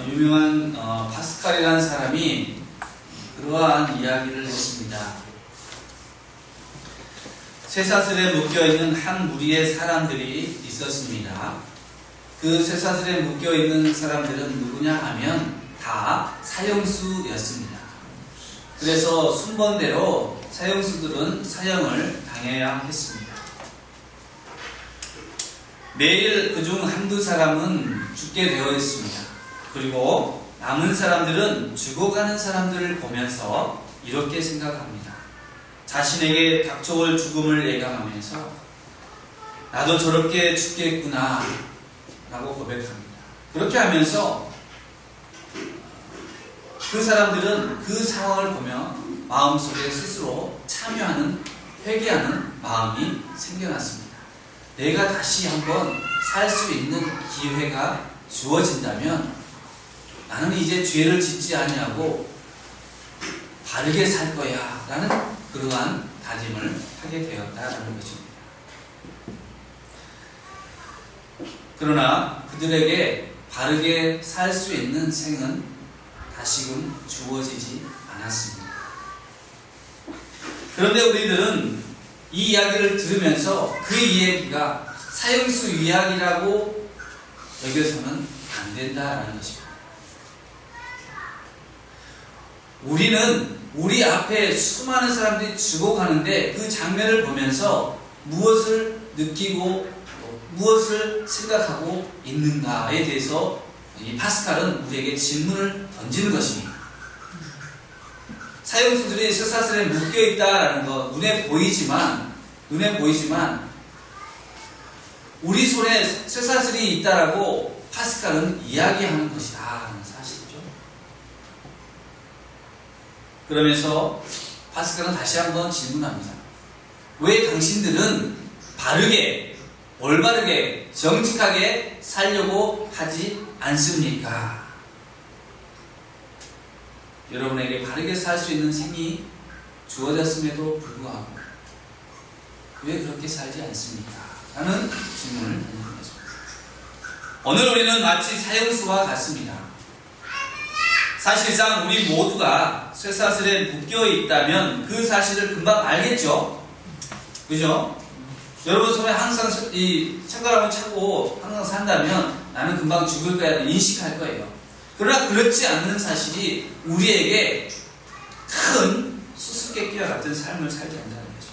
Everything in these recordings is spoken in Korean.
유명한 파스칼이라는 사람이 그러한 이야기를 했습니다. 쇠사슬에 묶여있는 한 무리의 사람들이 있었습니다. 그 쇠사슬에 묶여있는 사람들은 누구냐 하면 다 사형수였습니다. 그래서 순번대로 사형수들은 사형을 당해야 했습니다. 매일 그중 한두 사람은 죽게 되어 있습니다. 그리고 남은 사람들은 죽어가는 사람들을 보면서 이렇게 생각합니다. 자신에게 닥쳐올 죽음을 예감하면서 나도 저렇게 죽겠구나 라고 고백합니다. 그렇게 하면서 그 사람들은 그 상황을 보며 마음속에 스스로 참여하는, 회개하는 마음이 생겨났습니다. 내가 다시 한번 살 수 있는 기회가 주어진다면 나는 이제 죄를 짓지 아니하고 바르게 살 거야 라는 그러한 다짐을 하게 되었다라는 것입니다. 그러나 그들에게 바르게 살 수 있는 생은 다시금 주어지지 않았습니다. 그런데 우리들은 이 이야기를 들으면서 그 이야기가 사형수 이야기라고 여겨서는 안 된다라는 것입니다. 우리는 우리 앞에 수많은 사람들이 죽어가는데 그 장면을 보면서 무엇을 느끼고 무엇을 생각하고 있는가에 대해서 이 파스칼은 우리에게 질문을 던지는 것입니다. 사형수들이 쇠사슬에 묶여있다라는 것 눈에 보이지만 우리 손에 쇠사슬이 있다라고 파스칼은 이야기하는 것이다 하는 사실이죠. 그러면서 파스칼은 다시 한번 질문합니다. 왜 당신들은 바르게, 올바르게, 정직하게 살려고 하지 않습니까? 여러분에게 바르게 살 수 있는 생이 주어졌음에도 불구하고 왜 그렇게 살지 않습니까? 라는 질문을 던지는 것입니다. 오늘 우리는 마치 사형수와 같습니다. 사실상 우리 모두가 쇠사슬에 묶여 있다면 그 사실을 금방 알겠죠? 그죠? 여러분 손에 항상 이 책가락을 차고 항상 산다면 나는 금방 죽을 거야 인식할 거예요. 그러나 그렇지 않는 사실이 우리에게 큰 수수께끼와 같은 삶을 살게 한다는 거죠.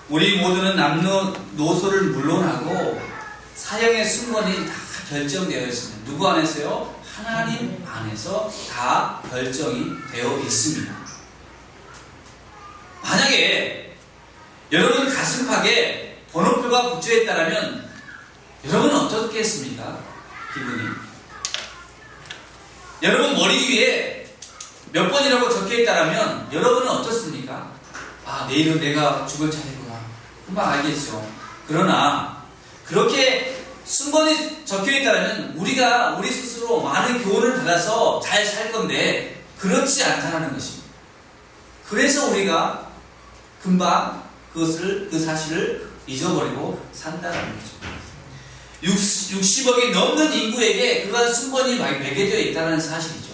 우리 모두는 남녀노소를 물론하고 사형의 순번이 다 결정되어 있습니다. 누구 안에서요? 하나님 안에서 다 결정이 되어 있습니다. 만약에 여러분 가슴팍에 번호표가 붙여 있다면 여러분은 어떻겠습니까? 기분이. 여러분 머리 위에 몇 번이라고 적혀 있다면 여러분은 어떻습니까? 아, 내일은 내가 죽을 차례구나. 금방 알겠죠. 그러나 그렇게 순번이 적혀 있다면 우리가 우리 스스로 많은 교훈을 받아서 잘 살 건데 그렇지 않다는 것입니다. 그래서 우리가 금방 그 사실을 잊어버리고 산다는 거죠. 60억이 넘는 인구에게 그러한 순번이 매겨져 있다는 사실이죠.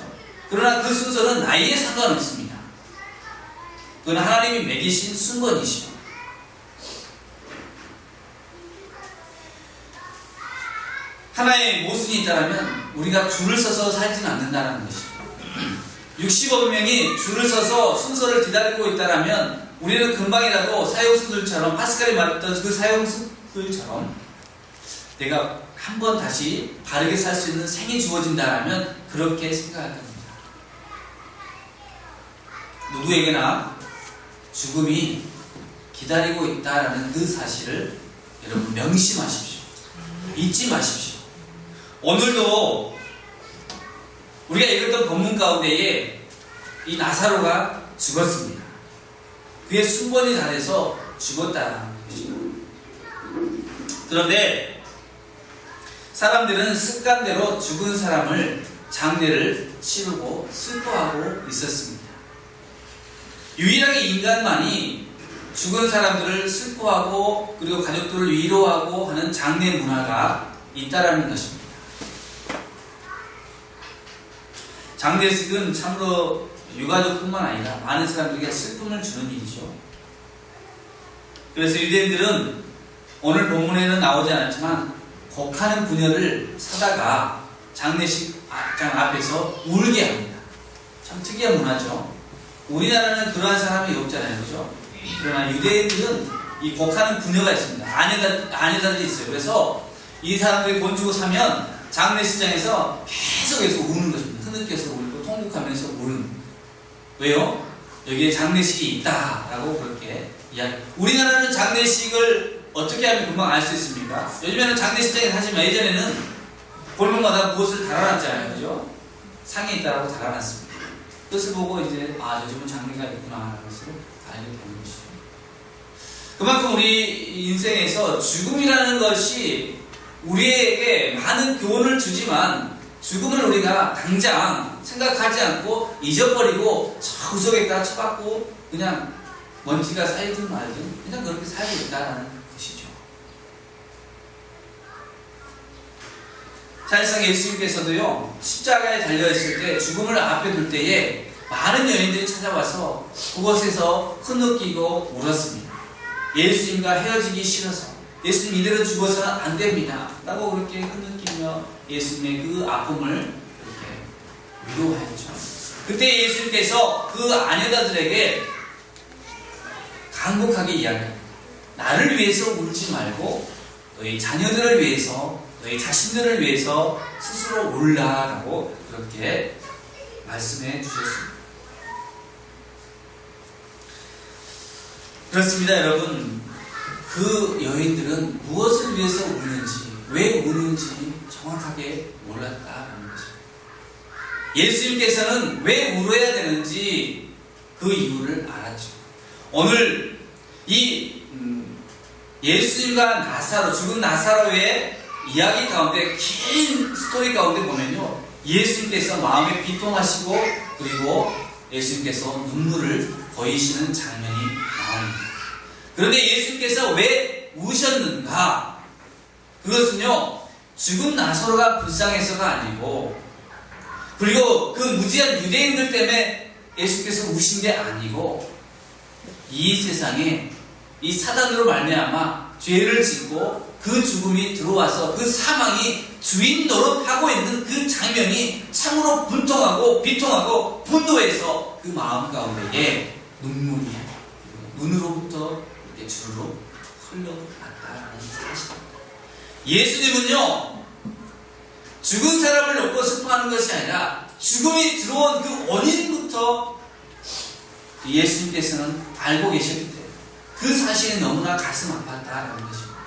그러나 그 순서는 나이에 상관없습니다. 그건 하나님이 매기신 순번이시죠. 하나의 모순이 있다면 우리가 줄을 서서 살지는 않는다는 것이죠. 60억 명이 줄을 서서 순서를 기다리고 있다면 우리는 금방이라도 사형수들처럼 파스칼이 말했던 그 사형수들처럼 내가 한번 다시 바르게 살 수 있는 생이 주어진다면 그렇게 생각할 겁니다. 누구에게나 죽음이 기다리고 있다라는 그 사실을 여러분 명심하십시오. 잊지 마십시오. 오늘도 우리가 읽었던 본문 가운데에 이 나사로가 죽었습니다. 그의 순번이 다 돼서 죽었다는 것입니다. 그런데 사람들은 습관대로 죽은 사람을 장례를 치르고 슬퍼하고 있었습니다. 유일하게 인간만이 죽은 사람들을 슬퍼하고 그리고 가족들을 위로하고 하는 장례 문화가 있다라는 것입니다. 장례식은 참으로 유가족뿐만 아니라 많은 사람들에게 슬픔을 주는 일이죠. 그래서 유대인들은 오늘 본문에는 나오지 않았지만 곡하는 부녀를 사다가 장례식장 앞에서 울게 합니다. 참 특이한 문화죠. 우리나라는 그러한 사람이 없잖아요, 그죠? 그러나 유대인들은 이 곡하는 부녀가 있습니다. 아내자들이 있어요. 그래서 이 사람들이 돈 주고 사면 장례식장에서 계속해서 우는 것입니다. 흐느껴서 울고 통곡하면서 우는. 왜요? 여기에 장례식이 있다라고 그렇게 이야기. 우리나라는 장례식을 어떻게 하면 금방 알 수 있습니까? 요즘에는 장례식장에 하지만 예전에는 골목마다 무엇을 달아놨잖아요, 그죠? 상에 있다라고 달아놨습니다. 그것을 보고 이제 요즘은 장례가 있구나라는 것을 알게 되는 것이죠. 그만큼 우리 인생에서 죽음이라는 것이 우리에게 많은 교훈을 주지만 죽음을 우리가 당장 생각하지 않고 잊어버리고 저 구석에다 쳐박고 그냥 먼지가 쌓이든 말든 그냥 그렇게 살고 있다는 것이죠. 사실상 예수님께서도요, 십자가에 달려있을 때 죽음을 앞에 둘 때에 많은 여인들이 찾아와서 그곳에서 흐느끼고 울었습니다. 예수님과 헤어지기 싫어서, 예수님 이대로 죽어서는 안 됩니다 라고 그렇게 흐느끼며 예수님의 그 아픔을 이렇게 위로하였죠. 그때 예수님께서 그 아내들에게 간곡하게 이야기합니다. 나를 위해서 울지 말고 너희 자녀들을 위해서, 너희 자신들을 위해서 스스로 울라라고 그렇게 말씀해 주셨습니다. 그렇습니다, 여러분. 그 여인들은 무엇을 위해서 우는지, 왜 우는지 정확하게 몰랐다라는 것입니다. 예수님께서는 왜 울어야 되는지 그 이유를 알았죠. 오늘 이 예수님과 나사로, 죽은 나사로의 이야기 가운데, 긴 스토리 가운데 보면요, 예수님께서 마음에 비통하시고 그리고 예수님께서 눈물을 보이시는 장면이 나옵니다. 그런데 예수님께서 왜 우셨는가? 그것은요, 죽은 나사로가 불쌍해서가 아니고, 그리고 그 무지한 유대인들 때문에 예수님께서 우신 게 아니고, 이 세상에 이 사단으로 말미암아 죄를 짓고 그 죽음이 들어와서 그 사망이 주인 노릇하고 있는 그 장면이 참으로 분통하고 비통하고 분노해서 그 마음 가운데에 눈물이 눈으로부터 이렇게 주르륵 흘러났다는 사실입니다. 예수님은요, 죽은 사람을 놓고 슬퍼하는 것이 아니라 죽음이 들어온 그 원인부터 예수님께서는 알고 계셨기 때문에 그 사실이 너무나 가슴 아팠다라는 것입니다.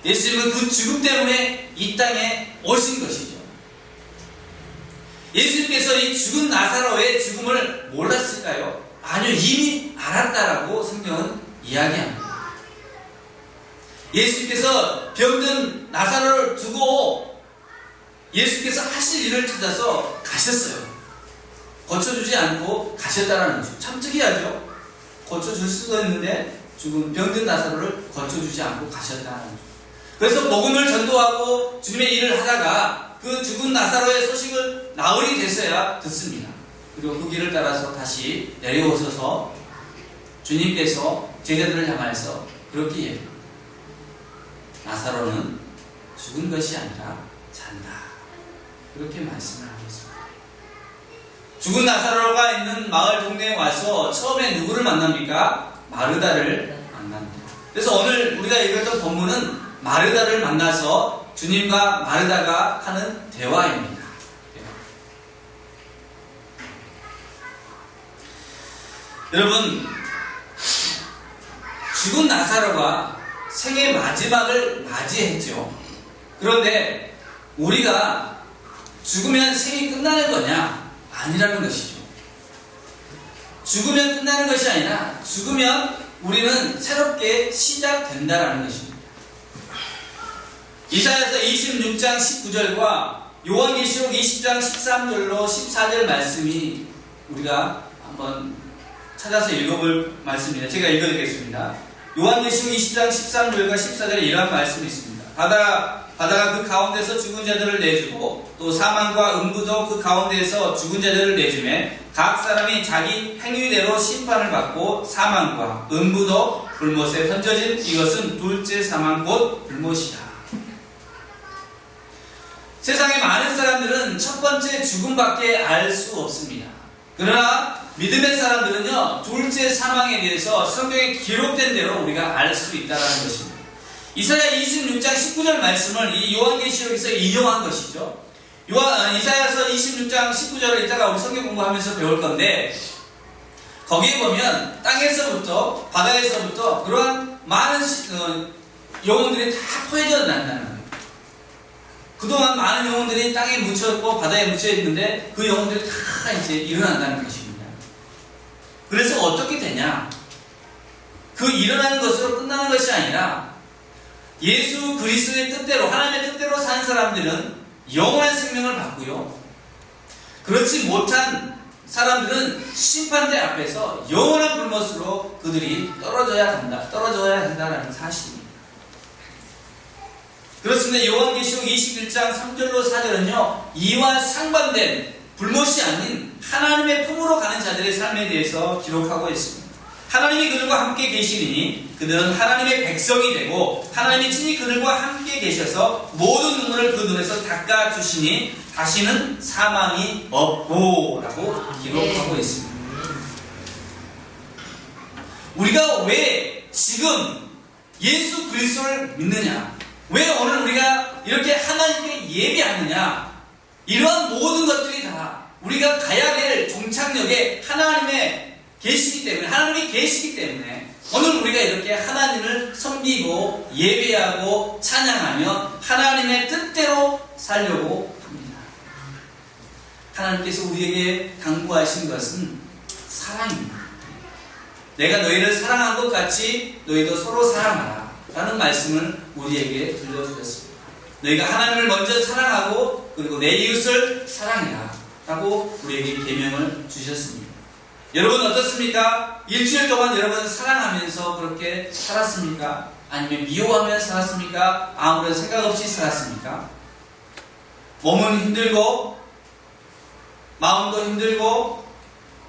예수님은 그 죽음 때문에 이 땅에 오신 것이죠. 예수님께서 이 죽은 나사로의 죽음을 몰랐을까요? 아니요, 이미 알았다라고 성경은 이야기합니다. 예수님께서 병든 나사로를 두고 예수님께서 하실 일을 찾아서 가셨어요. 고쳐주지 않고 가셨다라는 거죠. 참 특이하죠. 고쳐줄 수도 있는데 죽은 병든 나사로를 고쳐주지 않고 가셨다는 거죠. 그래서 복음을 전도하고 주님의 일을 하다가 그 죽은 나사로의 소식을 나흘이 됐어야 듣습니다. 그리고 그 길을 따라서 다시 내려오셔서 주님께서 제자들을 향하여서 그렇게 얘기합니다. 나사로는 죽은 것이 아니라 잔다. 그렇게 말씀을 하고 있습니다. 죽은 나사로가 있는 마을 동네에 와서 처음에 누구를 만납니까? 마르다를 만납니다. 그래서 오늘 우리가 읽었던 본문은 마르다를 만나서 주님과 마르다가 하는 대화입니다. 여러분, 죽은 나사로가 생의 마지막을 맞이했죠. 그런데 우리가 죽으면 생이 끝나는 거냐? 아니라는 것이죠. 죽으면 끝나는 것이 아니라 죽으면 우리는 새롭게 시작된다라는 것입니다. 이사야서 26장 19절과 요한계시록 20장 13절로 14절 말씀이 우리가 한번 찾아서 읽어볼 말씀입니다. 제가 읽어드리겠습니다. 요한계시록 20장 13절과 14절에 이러한 말씀이 있습니다. 바다 바다가 그 가운데서 죽은 자들을 내주고 또 사망과 음부도 그 가운데에서 죽은 자들을 내주매 각 사람이 자기 행위대로 심판을 받고 사망과 음부도 불못에 던져진 이것은 둘째 사망 곧 불못이다. 세상의 많은 사람들은 첫 번째 죽음밖에 알 수 없습니다. 그러나 믿음의 사람들은요, 둘째 사망에 대해서 성경에 기록된 대로 우리가 알 수 있다는 것입니다. 이사야 26장 19절 말씀을 이 요한계시록에서 인용한 것이죠. 이사야서 26장 19절을 이따가 우리 성경 공부하면서 배울 건데, 거기에 보면 땅에서부터 바다에서부터 그러한 많은 영혼들이 다 포해져 난다는 거예요. 그동안 많은 영혼들이 땅에 묻혀있고 바다에 묻혀있는데 그 영혼들이 다 이제 일어난다는 것입니다. 그래서 어떻게 되냐? 그 일어나는 것으로 끝나는 것이 아니라 예수 그리스도의 뜻대로, 하나님의 뜻대로 산 사람들은 영원한 생명을 받고요, 그렇지 못한 사람들은 심판대 앞에서 영원한 불못으로 그들이 떨어져야 한다라는 사실입니다. 그렇습니다. 요한계시록 21장 3절로 4절은요, 이와 상반된 불못이 아닌 하나님의 품으로 가는 자들의 삶에 대해서 기록하고 있습니다. 하나님이 그들과 함께 계시니 그들은 하나님의 백성이 되고 하나님이 친히 그들과 함께 계셔서 모든 눈물을 그 눈에서 닦아주시니 다시는 사망이 없고 라고 기록하고 있습니다. 우리가 왜 지금 예수 그리스도를 믿느냐, 왜 오늘 우리가 이렇게 하나님께 예배하느냐, 이러한 모든 것들이 다 우리가 가야 될 종착역에 하나님의 계시기 때문에, 하나님이 계시기 때문에 오늘 우리가 이렇게 하나님을 섬기고 예배하고 찬양하며 하나님의 뜻대로 살려고 합니다. 하나님께서 우리에게 당부하신 것은 사랑입니다. 내가 너희를 사랑한 것 같이 너희도 서로 사랑하라 라는 말씀을 우리에게 들려주셨습니다. 너희가 하나님을 먼저 사랑하고 그리고 내 이웃을 사랑해라 라고 우리에게 계명을 주셨습니다. 여러분 어떻습니까? 일주일 동안 여러분 사랑하면서 그렇게 살았습니까? 아니면 미워하며 살았습니까? 아무런 생각 없이 살았습니까? 몸은 힘들고 마음도 힘들고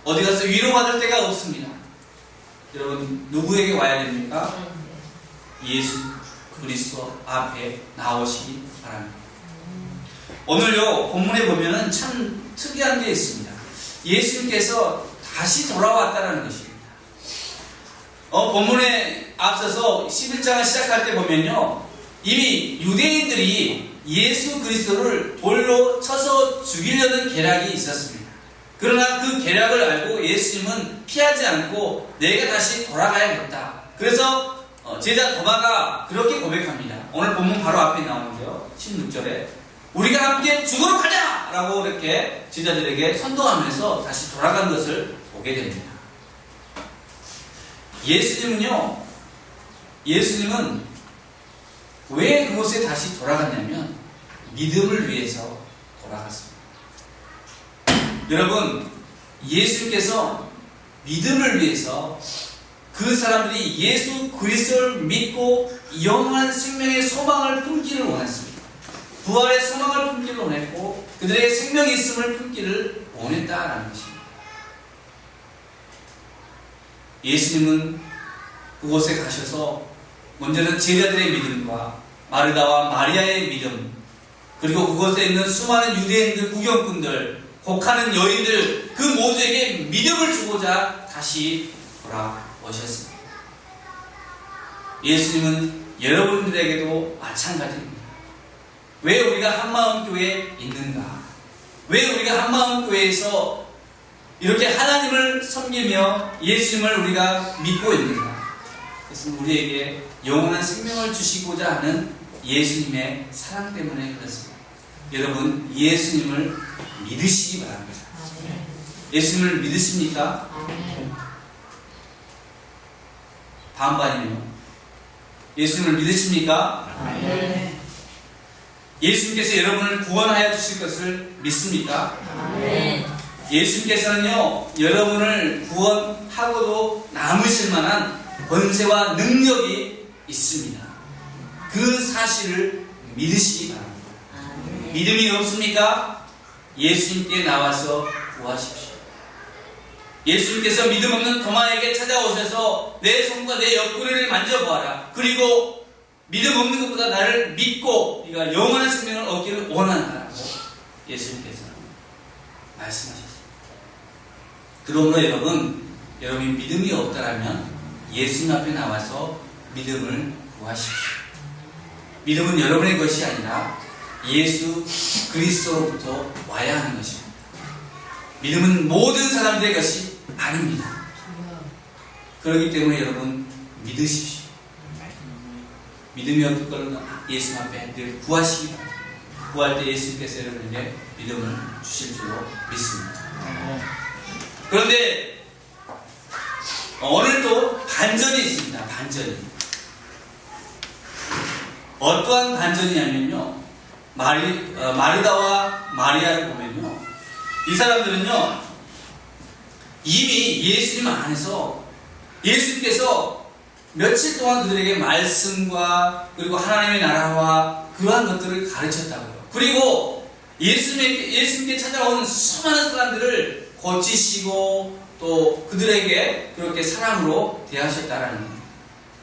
어디 가서 위로받을 데가 없습니다. 여러분 누구에게 와야 됩니까? 예수 그리스도 앞에 나오시기 바랍니다. 오늘요 본문에 보면은 참 특이한 게 있습니다. 예수님께서 다시 돌아왔다는 것입니다. 본문에 앞서서 11장을 시작할 때 보면요, 이미 유대인들이 예수 그리스도를 돌로 쳐서 죽이려는 계략이 있었습니다. 그러나 그 계략을 알고 예수님은 피하지 않고 내가 다시 돌아가야겠다. 그래서 제자 도마가 그렇게 고백합니다. 오늘 본문 바로 앞에 나오는데요, 16절에 우리가 함께 죽으러 가자! 라고 이렇게 제자들에게 선동하면서 다시 돌아간 것을 보게 됩니다. 예수님은 왜 그곳에 다시 돌아갔냐면 믿음을 위해서 돌아갔습니다. 여러분, 예수님께서 믿음을 위해서 그 사람들이 예수 그리스도를 믿고 영원한 생명의 소망을 품기를 원했습니다. 부활의 소망을 품기를 원했고 그들에게 생명이 있음을 품기를 원했다라는 것입니다. 예수님은 그곳에 가셔서 먼저는 제자들의 믿음과 마르다와 마리아의 믿음, 그리고 그곳에 있는 수많은 유대인들, 구경꾼들, 곡하는 여인들, 그 모두에게 믿음을 주고자 다시 돌아오셨습니다. 예수님은 여러분들에게도 마찬가지입니다. 왜 우리가 한마음교회에 있는가? 왜 우리가 한마음교회에서 이렇게 하나님을 섬기며 예수님을 우리가 믿고 있는가? 그것은 우리에게 영원한 생명을 주시고자 하는 예수님의 사랑 때문에 그렇습니다. 여러분, 예수님을 믿으시기 바랍니다. 예수님을 믿으십니까? 반반이네요. 예수님을 믿으십니까? 예수님께서 여러분을 구원하여 주실 것을 믿습니까? 예수님께서는요, 여러분을 구원하고도 남으실 만한 권세와 능력이 있습니다. 그 사실을 믿으시기 바랍니다. 믿음이 없습니까? 예수님께 나와서 구하십시오. 예수님께서 믿음 없는 도마에게 찾아오셔서 내 손과 내 옆구리를 만져보아라. 그리고 믿음 없는 것보다 나를 믿고 네가 영원한 생명을 얻기를 원한다라고 예수님께서 말씀하셨습니다. 그러므로 여러분이 믿음이 없다라면 예수님 앞에 나와서 믿음을 구하십시오. 믿음은 여러분의 것이 아니라 예수 그리스도로부터 와야 하는 것입니다. 믿음은 모든 사람들의 것이 아닙니다. 그렇기 때문에 여러분 믿으십시오. 믿음이 없을 걸로 예수님 앞에 늘 구하시기 바랍니다. 구할 때 예수님께서 여러분에게 믿음을 주실 줄로 믿습니다. 그런데 오늘 또 반전이 있습니다. 반전이. 어떠한 반전이냐면요. 마르다와 마리아를 보면요. 이 사람들은요. 이미 예수님 안에서 예수님께서 며칠 동안 그들에게 말씀과 그리고 하나님의 나라와 그러한 것들을 가르쳤다고요. 그리고 예수님께 찾아오는 수많은 사람들을 고치시고 또 그들에게 그렇게 사랑으로 대하셨다라는 거예요.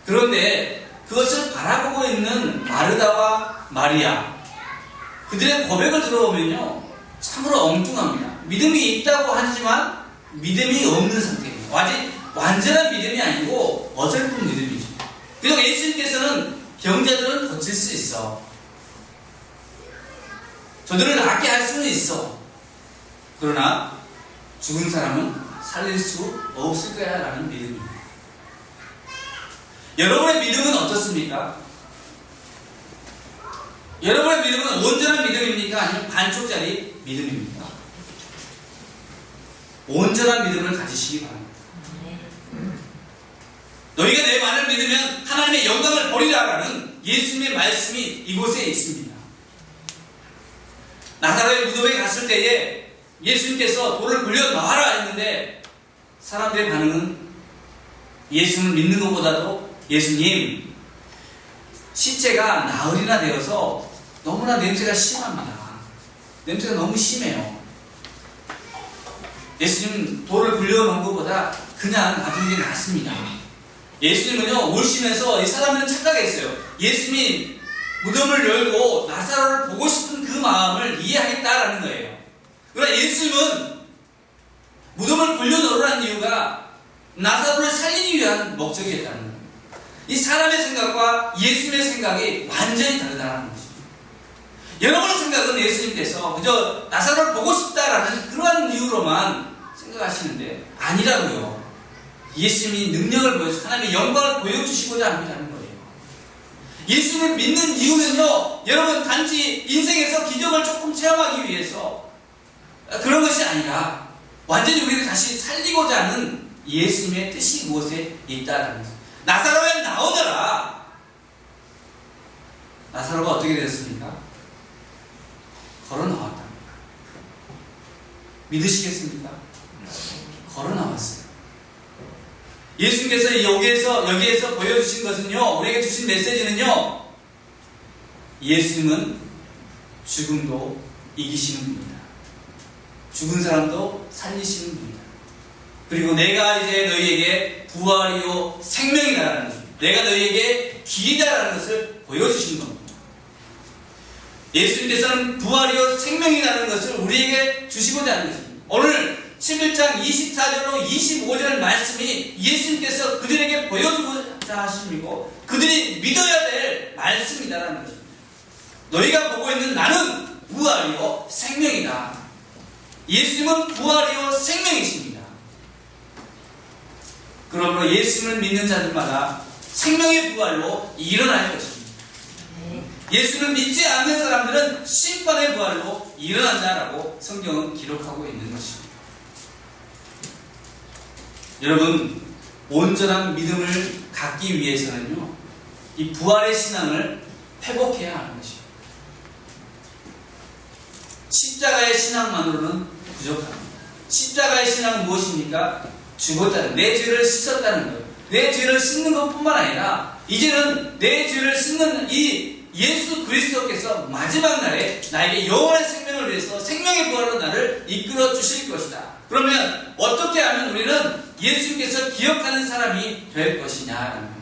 그런데 그것을 바라보고 있는 마르다와 마리아, 그들의 고백을 들어보면요. 참으로 엉뚱합니다. 믿음이 있다고 하지만 믿음이 없는 상태입니다. 아직 완전한 믿음이 아니고 어설픈 믿음이죠. 그리고 예수님께서는 병자들은 고칠 수 있어. 저들을 낫게 할 수는 있어. 그러나 죽은 사람은 살릴 수 없을 거야 라는 믿음입니다. 여러분의 믿음은 어떻습니까? 여러분의 믿음은 온전한 믿음입니까? 아니면 반쪽짜리 믿음입니까? 온전한 믿음을 가지시기 바랍니다. 너희가 내 말을 믿으면 하나님의 영광을 보리라라는 예수님의 말씀이 이곳에 있습니다. 나사로의 무덤에 갔을 때에 예수님께서 돌을 굴려 나와라 했는데 사람들의 반응은 예수님을 믿는 것보다도 예수님 시체가 나흘이나 되어서 너무나 냄새가 심합니다. 냄새가 너무 심해요. 예수님 돌을 굴려놓은 것보다 그냥 놔두는 게 낫습니다. 예수님은요 울시면서 이 사람들은 착각했어요. 예수님이 무덤을 열고 나사로를 보고 싶은 그 마음을 이해하겠다라는 거예요. 그러나 예수님은 무덤을 굴려놓으라는 이유가 나사로를 살리기 위한 목적이었다는 거예요. 이 사람의 생각과 예수님의 생각이 완전히 다르다는 것입니다. 여러분의 생각은 예수님께서 그저 나사로를 보고 싶다라는 그러한 이유로만 생각하시는데 아니라고요. 예수님이 능력을 보여서 하나님의 영광을 보여주시고자 합니다는 거예요. 예수님을 믿는 이유는요, 여러분 단지 인생에서 기적을 조금 체험하기 위해서 그런 것이 아니라 완전히 우리를 다시 살리고자 하는 예수님의 뜻이 무엇에 있다는 거예요. 나사로에 나오더라. 나사로가 어떻게 됐습니까? 걸어 나왔다. 믿으시겠습니까? 걸어 나왔어요. 예수님께서 여기에서 보여주신 것은요, 우리에게 주신 메시지는요, 예수님은 죽음도 이기시는 분이다. 죽은 사람도 살리시는 분이다. 그리고 내가 이제 너희에게 부활이요 생명이다라는 것입니다. 내가 너희에게 길이다라는 것을 보여주신 겁니다. 예수님께서는 부활이요 생명이라는 것을 우리에게 주시고자 하는 것입니다. 오늘 11장 24절로 25절 말씀이 예수님께서 그들에게 보여주고자 하심이고 그들이 믿어야 될 말씀이다라는 것입니다. 너희가 보고 있는 나는 부활이요 생명이다. 예수님은 부활이요 생명이십니다. 그러므로 예수님을 믿는 자들마다 생명의 부활로 일어날 것입니다. 예수를 믿지 않는 사람들은 심판의 부활로 일어난다라고 성경은 기록하고 있는 것입니다. 여러분, 온전한 믿음을 갖기 위해서는요, 이 부활의 신앙을 회복해야 하는 것입니다. 십자가의 신앙만으로는 부족합니다. 십자가의 신앙은 무엇입니까? 죽었다는, 내 죄를 씻었다는 것. 내 죄를 씻는 것뿐만 아니라 이제는 내 죄를 씻는 이 예수 예수 그리스도께서 마지막 날에 나에게 영원한 생명을 위해서 생명의 부활로 나를 이끌어 주실 것이다. 그러면 어떻게 하면 우리는 예수님께서 기억하는 사람이 될 것이냐?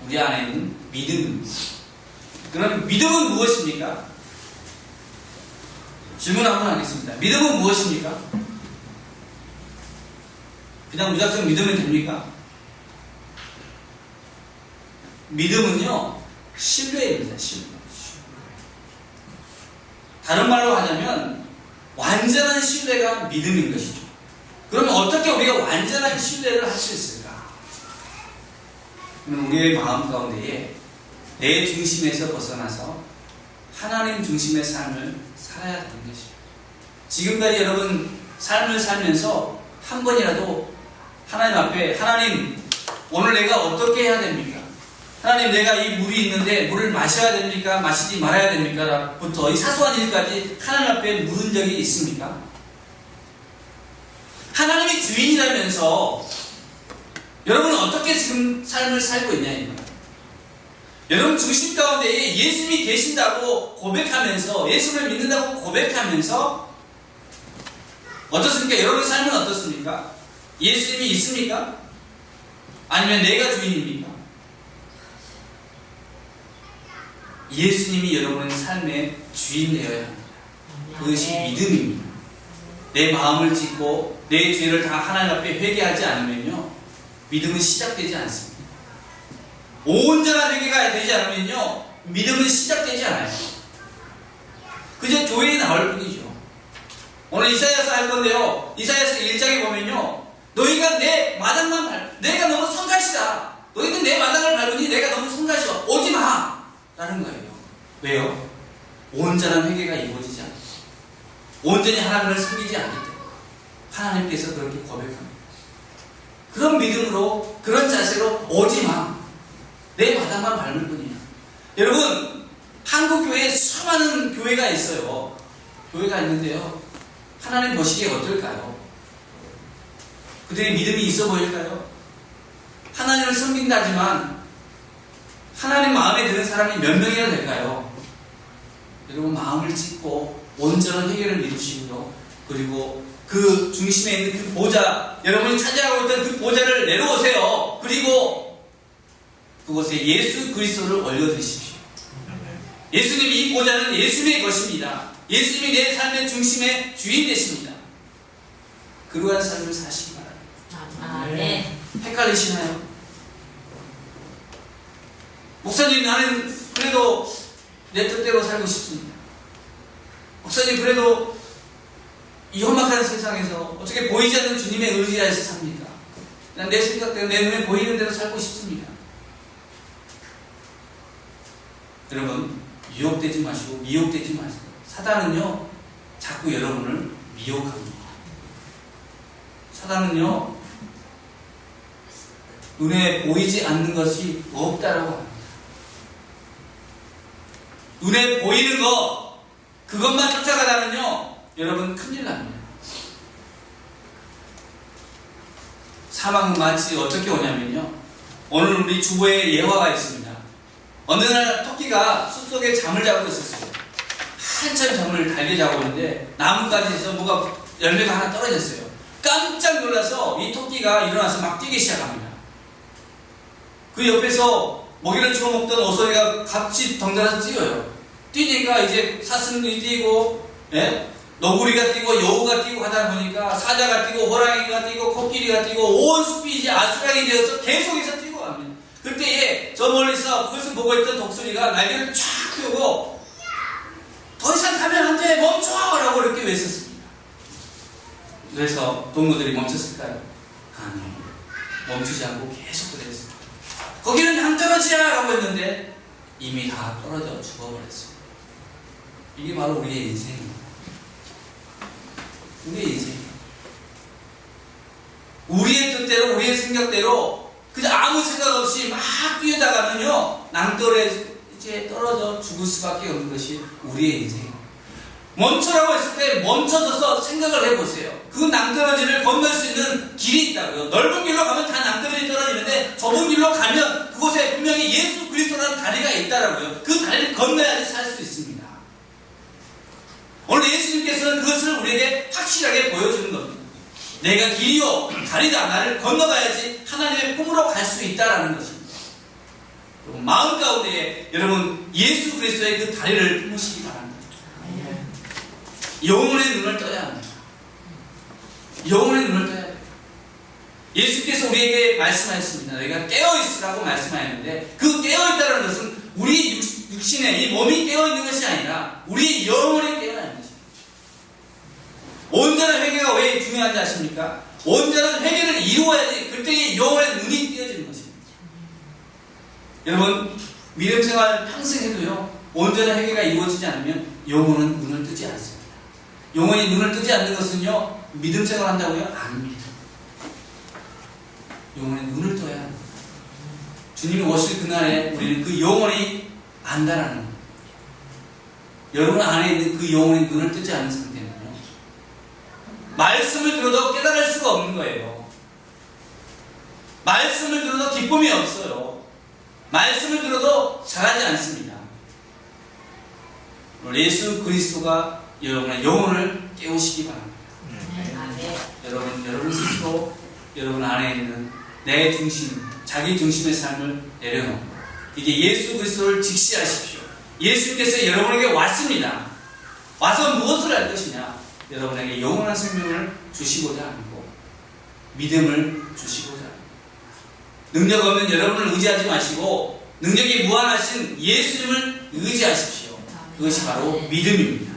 우리 안에는 믿음입니다. 그럼 믿음은 무엇입니까? 질문 한번 하겠습니다. 믿음은 무엇입니까? 그냥 무작정 믿으면 됩니까? 믿음은요, 신뢰입니다. 신뢰. 다른 말로 하자면 완전한 신뢰가 믿음인 것이죠. 그러면 어떻게 우리가 완전한 신뢰를 할 수 있을까? 그럼 우리의 마음 가운데에 내 중심에서 벗어나서 하나님 중심의 삶을 살아야 하는 것입니다. 지금까지 여러분 삶을 살면서 한 번이라도 하나님 앞에 하나님 오늘 내가 어떻게 해야 됩니까? 하나님 내가 이 물이 있는데 물을 마셔야 됩니까? 마시지 말아야 됩니까? 부터 이 사소한 일까지 하나님 앞에 물은 적이 있습니까? 하나님이 주인이라면서 여러분은 어떻게 지금 삶을 살고 있냐 이거예요. 여러분 중심 가운데에 예수님이 계신다고 고백하면서 예수를 믿는다고 고백하면서 어떻습니까? 여러분의 삶은 어떻습니까? 예수님이 있습니까? 아니면 내가 주인입니까? 예수님이 여러분의 삶의 주인 되어야 합니다. 그것이 믿음입니다. 내 마음을 찢고 내 죄를 다 하나님 앞에 회개하지 않으면요, 믿음은 시작되지 않습니다. 온전한 회개가 되지 않으면요, 믿음은 시작되지 않아요. 그저 교회에 나올 뿐이죠. 오늘 이사야서 할 건데요, 이사야서 1장에 보면요, 너희가 내 마당만 내가 너무 성가시다. 너희는 내 마당을 밟으니 내가 너무 성가셔. 오지 마! 라는 거예요. 왜요? 온전한 회개가 이루어지지 않고 온전히 하나님을 섬기지 않기 때문에 하나님께서 그렇게 고백합니다. 그런 믿음으로, 그런 자세로 오지 마. 내 마당만 밟을 뿐이야. 여러분, 한국 교회에 수많은 교회가 있어요. 교회가 있는데요, 하나님 보시기에 어떨까요? 그들의 믿음이 있어 보일까요? 하나님을 섬긴다지만 하나님 마음에 드는 사람이 몇 명이나 될까요? 여러분, 마음을 찢고 온전한 회개를 이루시고요, 그리고 그 중심에 있는 그 보좌, 여러분이 차지하고 있던 그 보좌를 내려오세요. 그리고 그곳에 예수 그리스도를 올려드리십시오. 예수님이, 이 보좌는 예수님의 것입니다. 예수님이 내 삶의 중심의 주인 되십니다. 그러한 삶을 사시기 바랍니다. 네. 헷갈리시나요? 목사님, 나는 그래도 내 뜻대로 살고 싶습니다. 목사님, 그래도 이 험악한 세상에서 어떻게 보이지 않는 주님의 의지하에서 삽니까? 난 내 생각대로, 내 눈에 보이는 대로 살고 싶습니다. 여러분, 유혹되지 마시고 미혹되지 마세요. 사단은요, 자꾸 여러분을 미혹합니다. 사단은요, 눈에 보이지 않는 것이 없다라고 합니다. 눈에 보이는 거, 그것만 쫓아가다면요, 여러분 큰일 납니다. 사망은 마치 어떻게 오냐면요, 오늘 우리 주보에 예화가 있습니다. 어느 날 토끼가 숲속에 잠을 자고 있었어요. 한참 잠을 달게 자고 있는데 나뭇가지에서 뭐가 열매가 하나 떨어졌어요. 깜짝 놀라서 이 토끼가 일어나서 막 뛰기 시작합니다. 그 옆에서 먹이를 주워 먹던 오소리가 같이 덩달아서 뛰어요. 뛰니까 이제 사슴이 뛰고, 너구리가 뛰고 여우가 뛰고 하다 보니까 사자가 뛰고 호랑이가 뛰고 코끼리가 뛰고 온 숲이 이제 아수라기 되어서 계속해서 뛰고 갑니다. 그때에 저 멀리서 그것을 보고 있던 독수리가 날개를 쫙 펴고 더 이상 가면 안 돼, 멈춰! 라고 이렇게 외쳤습니다. 그래서 동무들이 멈췄을까요? 아니, 멈추지 않고 계속 그랬습니다. 거기는 낭떠러지야! 라고 했는데 이미 다 떨어져 죽어버렸습니다. 이게 바로 우리의 인생입니다. 우리의 인생입니다. 우리의 뜻대로, 우리의 생각대로 그냥 아무 생각 없이 막 뛰어다가면요, 낭떠러지에 떨어져 죽을 수밖에 없는 것이 우리의 인생입니다. 멈춰라고 했을 때 멈춰서서 생각을 해보세요. 그 낭떠러지를 건널 수 있는 길이 있다고요. 넓은 길로 가면 다 낭떠러지 떨어지는데 좁은 길로 가면 그곳에 분명히 예수 그리스도라는 다리가 있다라고요. 그 다리를 건너야지 살 수 있습니다. 오늘 예수님께서는 그것을 우리에게 확실하게 보여주는 겁니다. 내가 길이요 다리다. 나를 건너가야지 하나님의 품으로 갈 수 있다라는 것입니다. 마음 가운데 여러분 예수 그리스도의 그 다리를 품으시기 바랍니다. 영혼의 눈을 떠야 합니다. 영혼의 눈을 떠야 합니다. 예수께서 우리에게 말씀하셨습니다. 너희가 깨어있으라고 말씀하셨는데 그 깨어있다는 것은 우리 육신의 이 몸이 깨어있는 것이 아니라 우리 영혼이 깨어있는 것입니다. 온전한 회개가 왜 중요한지 아십니까? 온전한 회개를 이루어야지 그때의 영혼의 눈이 띄어지는 것입니다. 여러분 믿음 생활 평생 해도요 온전한 회개가 이루어지지 않으면 영혼은 눈을 뜨지 않습니다. 영혼이 눈을 뜨지 않는 것은요 믿음 생활 한다고요? 아닙니다. 영혼의 눈을 떠야 합니다. 주님이 오실 그날에 우리는 그 영혼이 안다라는 겁니다. 여러분 안에 있는 그 영혼의 눈을 뜨지 않는 상태는요 말씀을 들어도 깨달을 수가 없는 거예요. 말씀을 들어도 기쁨이 없어요. 말씀을 들어도 잘하지 않습니다. 예수 그리스도가 여러분의 영혼을 깨우시기 바랍니다. 여러분 스스로 여러분 안에 있는 내 중심, 자기 중심의 삶을 내려놓고 이게 예수 그리스도를 직시하십시오. 예수님께서 여러분에게 왔습니다. 와서 무엇을 할 것이냐? 여러분에게 영원한 생명을 주시고자 하고 믿음을 주시고자 합니다. 능력 없는 여러분을 의지하지 마시고 능력이 무한하신 예수님을 의지하십시오. 그것이 바로 믿음입니다.